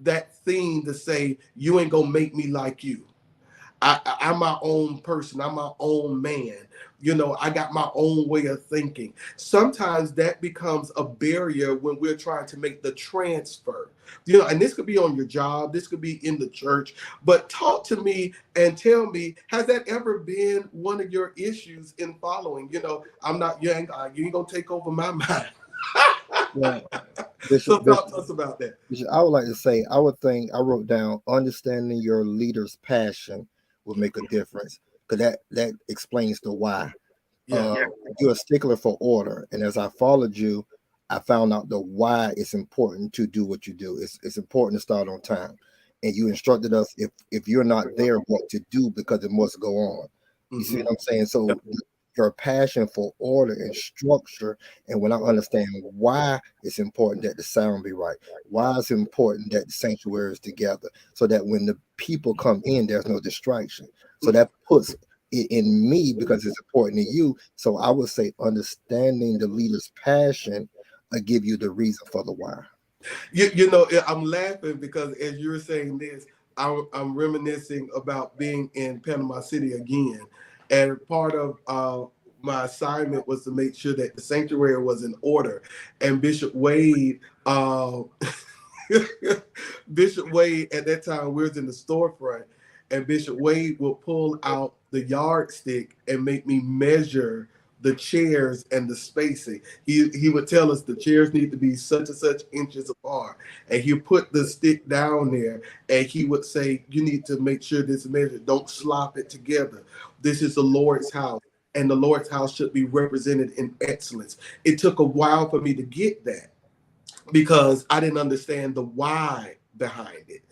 that thing to say, you ain't gonna make me like you. I'm my own person. I'm my own man. I got my own way of thinking. Sometimes that becomes a barrier when we're trying to make the transfer. And this could be on your job. This could be in the church. But talk to me and tell me, has that ever been one of your issues in following? I'm not, you ain't gonna take over my mind. Yeah. So talk to us about that. Bishop, I would like to say, I wrote down, understanding your leader's passion will make a difference, because that explains the why. You're a stickler for order, and as I followed you, I found out the why it's important to do what you do. It's important to start on time, and you instructed us, if you're not there, what to do, because it must go on. You see what I'm saying? So your passion for order and structure, and when I understand why it's important that the sound be right, why it's important that the sanctuary is together, so that when the people come in, there's no distraction. So that puts it in me because it's important to you. So I would say understanding the leader's passion will give you the reason for the why. I'm laughing because as you're saying this, I'm reminiscing about being in Panama City again. And part of my assignment was to make sure that the sanctuary was in order. And Bishop Wade, Bishop Wade, at that time, we was in the storefront, and Bishop Wade would pull out the yardstick and make me measure the chairs and the spacing. He would tell us the chairs need to be such and such inches apart. And he put the stick down there and he would say, you need to make sure this is measured. Don't slop it together. This is the Lord's house, and the Lord's house should be represented in excellence. It took a while for me to get that because I didn't understand the why behind it,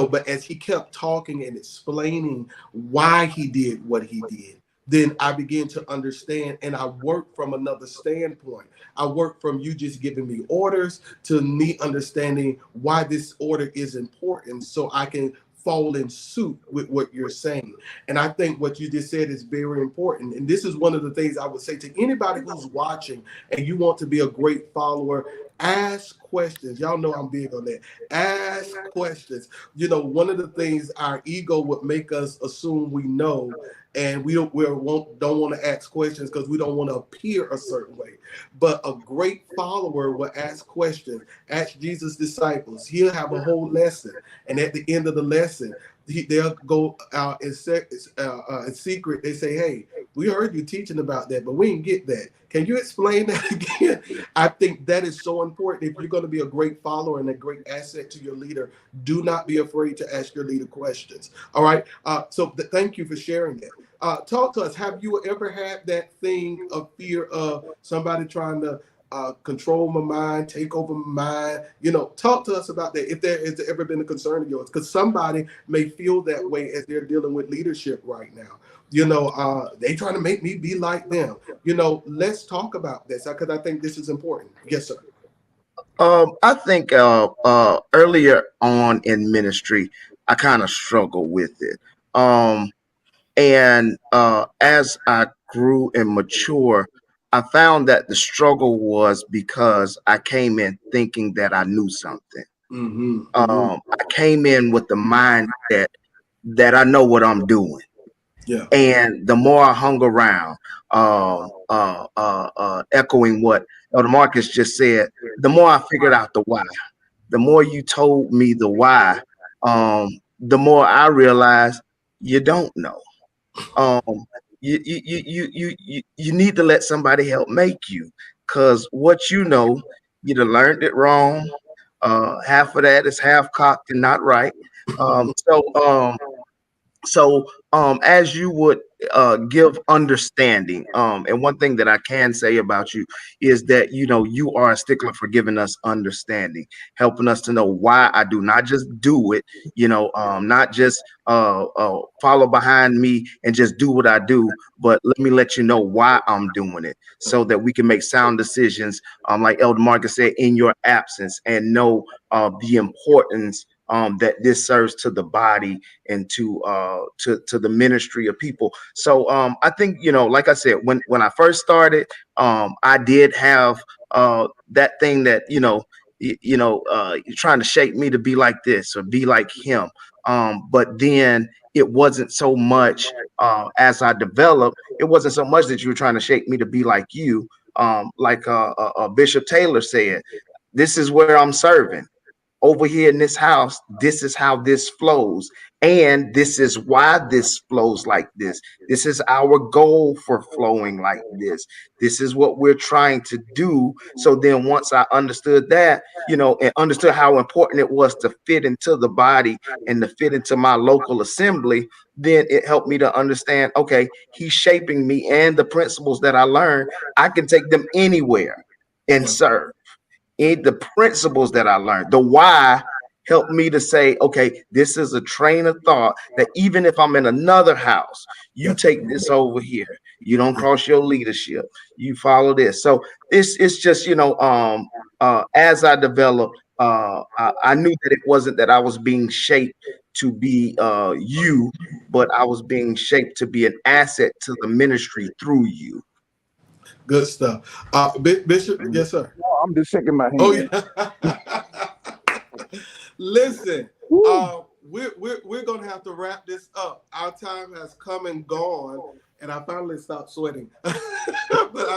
but as he kept talking and explaining why he did what he did, then I began to understand, and I worked from another standpoint. I worked from you just giving me orders to me understanding why this order is important so I can fall in suit with what you're saying. And I think what you just said is very important. And this is one of the things I would say to anybody who's watching and you want to be a great follower. Ask questions. Y'all know I'm big on that. Ask questions. One of the things our ego would make us assume we know, and we don't want to ask questions because we don't want to appear a certain way. But a great follower will ask questions. Ask Jesus' disciples. He'll have a whole lesson, and at the end of the lesson, they'll go out in secret. They say, hey, we heard you teaching about that, but we didn't get that. Can you explain that again? I think that is so important. If you're going to be a great follower and a great asset to your leader, do not be afraid to ask your leader questions. All right. So thank you for sharing that. Talk to us. Have you ever had that thing of fear of somebody trying to control my mind, take over my mind? Talk to us about that. If there has ever been a concern of yours, because somebody may feel that way as they're dealing with leadership right now. They trying to make me be like them. Let's talk about this because I think this is important. Yes, sir. I think earlier on in ministry, I kind of struggled with it. Um, and as I grew and mature, I found that the struggle was because I came in thinking that I knew something. Mm-hmm. Mm-hmm. I came in with the mindset that I know what I'm doing. Yeah. And the more I hung around, echoing what Elder Marcus just said, the more I figured out the why. The more you told me the why, the more I realized you don't know. Um, you need to let somebody help make you, because what you know, you done learned it wrong. Half of that is half cocked and not right. So as you would give understanding, and one thing that I can say about you is that you are a stickler for giving us understanding, helping us to know why I do not just do it, not just follow behind me and just do what I do, but let me let you know why I'm doing it, so that we can make sound decisions, like Elder Marcus said, in your absence, and know the importance that this serves to the body and to the ministry of people. So I think, like I said, when I first started, I did have that thing that you're trying to shape me to be like this or be like him. But then it wasn't so much, as I developed, it wasn't so much that you were trying to shape me to be like you. Like Bishop Taylor said, this is where I'm serving over here in this house. This is how this flows, and this is why this flows like this. This is our goal for flowing like this is what we're trying to do. So then once I understood that, and understood how important it was to fit into the body and to fit into my local assembly, then it helped me to understand, okay, he's shaping me, and the principles that I learned, I can take them anywhere and Yeah. serve. The principles that I learned, the why, helped me to say, okay, this is a train of thought that even if I'm in another house, you Yeah. take this over here. You don't cross your leadership. You follow this. So it's just, as I developed, I knew that it wasn't that I was being shaped to be you, but I was being shaped to be an asset to the ministry through you. Good stuff. Bishop, And yes, sir. I'm just shaking my Oh hand. yeah. Listen, Woo. we're gonna have to wrap this up. Our time has come and gone, and I finally stopped sweating. But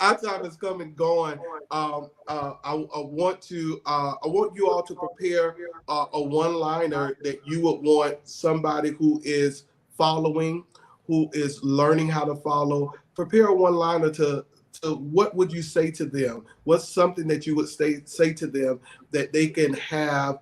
our time has come and gone. I want you all to prepare a one-liner that you would want somebody who is following, who is learning how to follow. Prepare a one-liner to what would you say to them? What's something that you would say to them that they can have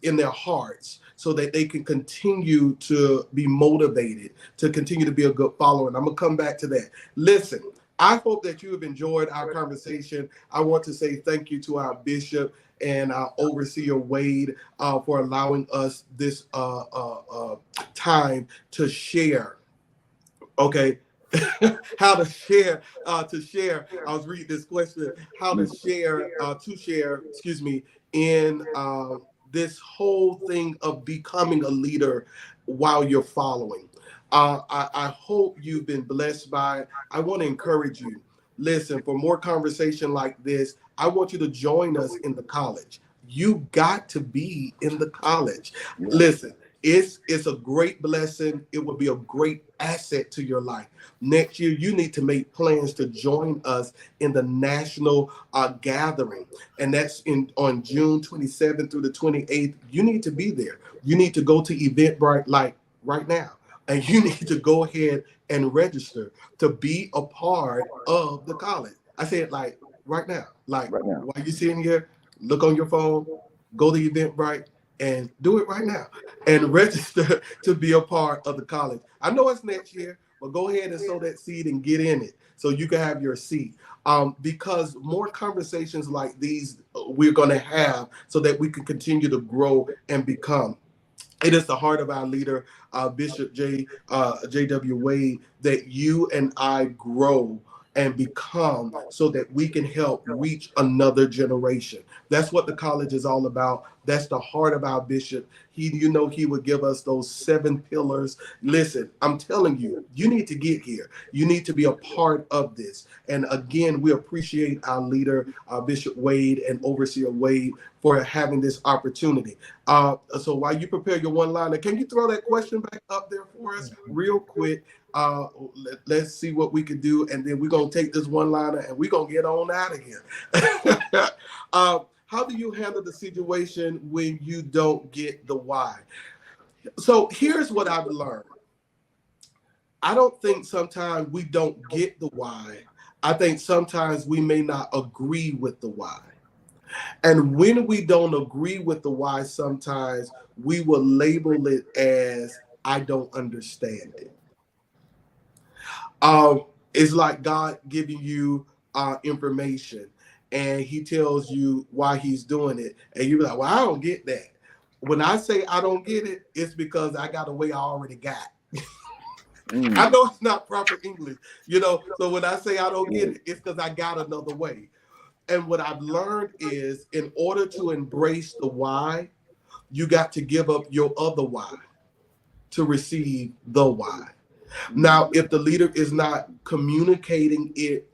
in their hearts, so that they can continue to be motivated, to continue to be a good follower? And I'm gonna come back to that. Listen, I hope that you have enjoyed our conversation. I want to say thank you to our bishop and our overseer Wade for allowing us this time to share. Okay. How to share. I was reading this question, how to share, excuse me, in this whole thing of becoming a leader while you're following. I hope you've been blessed by it. I want to encourage you. Listen, for more conversation like this, I want you to join us in the college. You got to be in the college. Yeah. Listen, it's a great blessing. It will be a great asset to your life. Next year, you need to make plans to join us in the national gathering, and that's on June 27th through the 28th. You need to be there. You need to go to Eventbrite like right now, and you need to go ahead and register to be a part of the college. I said like right now, like Right now. while you're sitting here, look on your phone, go to Eventbrite, and do it right now and register to be a part of the college. I know it's next year, but go ahead and sow that seed and get in it so you can have your seat. Because more conversations like these we're going to have so that we can continue to grow and become. It is the heart of our leader, Bishop J.W. Wade, that you and I grow and become so that we can help reach another generation. That's what the college is all about. That's the heart of our bishop. He would give us those 7 pillars. Listen, I'm telling you, you need to get here. You need to be a part of this. And again, we appreciate our leader, Bishop Wade and Overseer Wade, for having this opportunity. So while you prepare your one-liner, can you throw that question back up there for us real quick? Let's see what we can do, and then we're going to take this one-liner and we're going to get on out of here. How do you handle the situation when you don't get the why? So here's what I've learned. I don't think sometimes we don't get the why. I think sometimes we may not agree with the why. And when we don't agree with the why, sometimes we will label it as I don't understand it. It's like God giving you information, and he tells you why he's doing it. And you're like, well, I don't get that. When I say I don't get it, it's because I got a way I already got. I know it's not proper English, So when I say I don't get it, it's because I got another way. And what I've learned is in order to embrace the why, you got to give up your other why to receive the why. Now, if the leader is not communicating it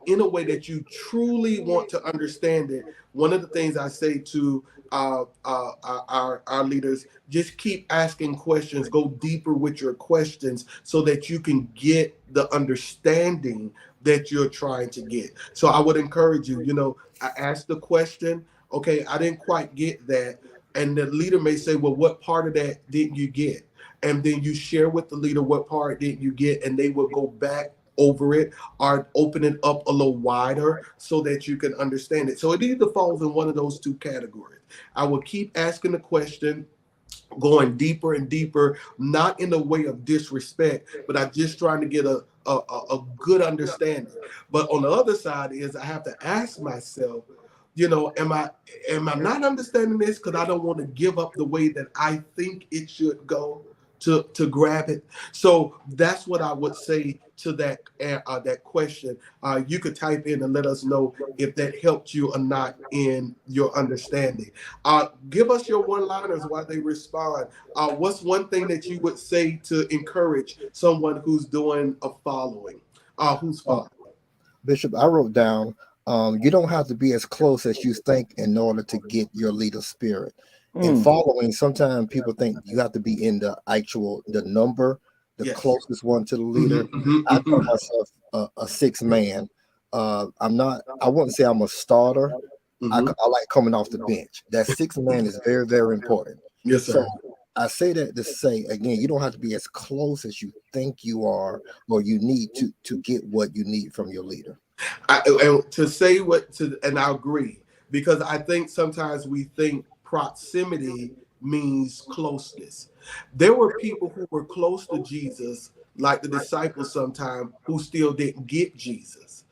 in a way that you truly want to understand it, one of the things I say to our leaders, just keep asking questions, go deeper with your questions so that you can get the understanding that you're trying to get. So I would encourage you, I asked the question, okay, I didn't quite get that. And the leader may say, well, what part of that didn't you get? And then you share with the leader what part did you get, and they will go back over it or open it up a little wider so that you can understand it. So it either falls in one of those two categories. I will keep asking the question, going deeper and deeper, not in a way of disrespect, but I'm just trying to get a good understanding. But on the other side is I have to ask myself, am I not understanding this because I don't want to give up the way that I think it should go to grab it? So that's what I would say to that question. You could type in and let us know if that helped you or not in your understanding. Give us your one-liners while they respond. What's one thing that you would say to encourage someone who's doing a following, who's following? Bishop, I wrote down, you don't have to be as close as you think in order to get your leader spirit. In following, sometimes people think you have to be in the number, the Yes. closest one to the leader. I call myself a six man. I wouldn't say I'm a starter. I like coming off the bench. That six man is very, very important. Yes, sir. So I say that to say again, you don't have to be as close as you think you are, or you need to get what you need from your leader. And I agree, because I think sometimes we think proximity means closeness. There were people who were close to Jesus, like the disciples sometimes, who still didn't get Jesus.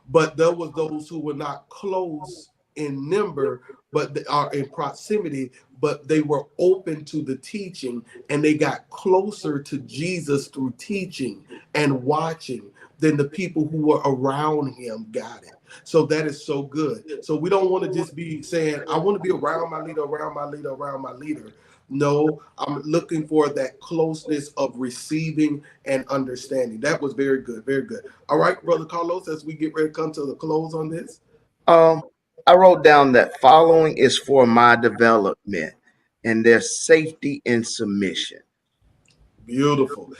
But there was those who were not close in number, but they are in proximity, but they were open to the teaching, and they got closer to Jesus through teaching and watching than the people who were around him got it. So that is so good. So we don't want to just be saying, I want to be around my leader, around my leader, around my leader. No, I'm looking for that closeness of receiving and understanding. That was very good, very good. All right, Brother Carlos, as we get ready to come to the close on this. Um, I wrote down that following is for my development, and there's safety in submission. Beautiful.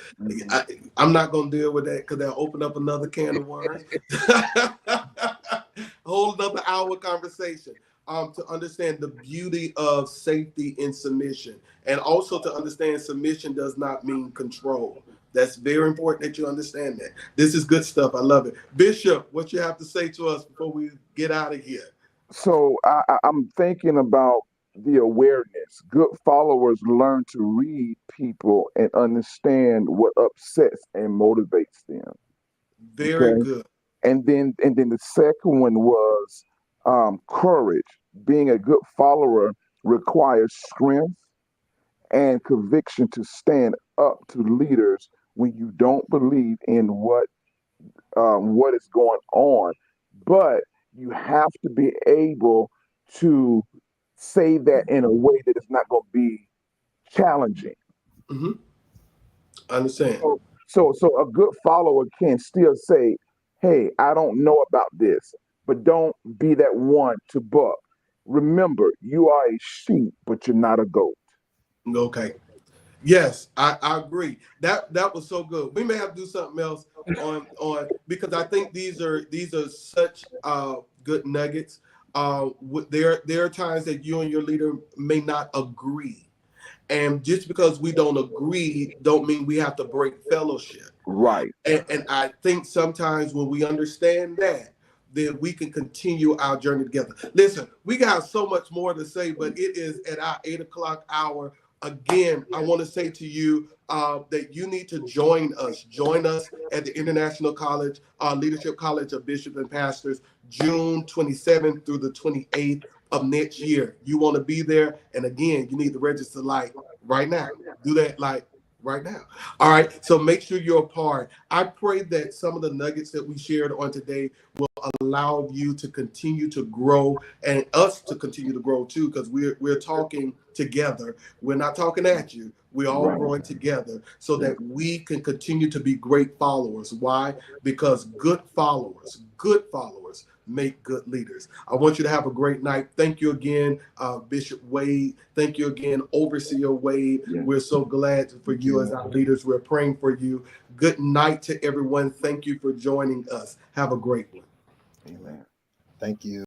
I'm not going to deal with that because they'll open up another can of worms. Whole another hour conversation. To understand the beauty of safety in submission, and also to understand submission does not mean control. That's very important that you understand that. This is good stuff. I love it. Bishop, what you have to say to us before we get out of here? So I'm thinking about the awareness. Good followers learn to read people and understand what upsets and motivates them. Very Okay. good. And then the second one was courage. Being a good follower requires strength and conviction to stand up to leaders when you don't believe in what what is going on, but you have to be able to say that in a way that it's not going to be challenging. Hmm. I understand. So a good follower can still say, "Hey, I don't know about this," but don't be that one to buck. Remember, you are a sheep, but you're not a goat. Okay. Yes, I agree. That was so good. We may have to do something else on because I think these are such good nuggets. There are times that you and your leader may not agree, and just because we don't agree, don't mean we have to break fellowship. Right, And I think sometimes when we understand that, then we can continue our journey together. Listen, we got so much more to say, but it is at our 8 o'clock hour. Again, I want to say to you that you need to join us. Join us at the International College, Leadership College of Bishops and Pastors, June 27th through the 28th of next year. You want to be there. And again, you need to register like right now. Do that like right now. All right. So make sure you're a part. I pray that some of the nuggets that we shared on today will allow you to continue to grow and us to continue to grow too, because we're talking together. We're not talking at you. We're all right. growing together so Yes. that we can continue to be great followers. Why? Because good followers make good leaders. I want you to have a great night. Thank you again, Bishop Wade. Thank you again, Overseer Wade. Yes. We're so glad for Thank you as you. our leaders. We're praying for you. Good night to everyone. Thank you for joining us. Have a great one. Amen. Thank you.